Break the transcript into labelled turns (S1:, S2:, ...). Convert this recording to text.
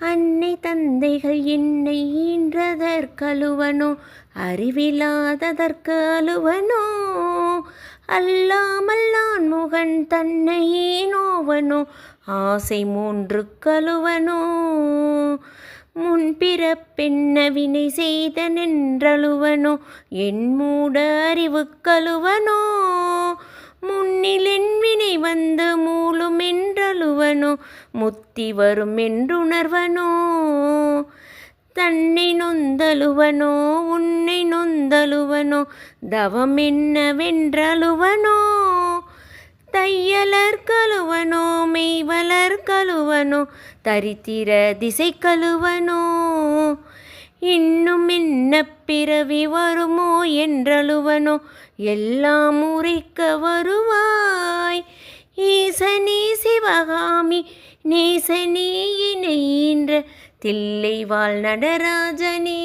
S1: அன்னை தந்தைகள் என்னை ஈன்றதற்கழுவனோ, அறிவிலாததற்கு அழுவனோ, அல்லாமல் நான் முகன் தன்னையே நோவனோ, ஆசை மூன்று கழுவனோ, முன்பிறப்பென்ன வினை செய்த நின்றழுவனோ, என் மூட அறிவு கழுவனோ, முன்னில் என் வினை வந்து மூலும் என்றழுவனோ, முத்தி வரும் என்றுணர்வனோ, தன்னை நொந்தழுவனோ உன்னை நொந்தழுவனோ, தவம் என்னவென்றழுவனோ, தையலர் கழுவனோ மெய்வலர் கழுவனோ, தரித்திர திசை கழுவனோ, இன்னும் என்ன பிறவி வருமோ என்றழுவனோ, எல்லாம் உரைக்க வருவாய் ஈசனே சிவகாமி நேசனே இணையின்ற தில்லை வாழ் நடராஜனே.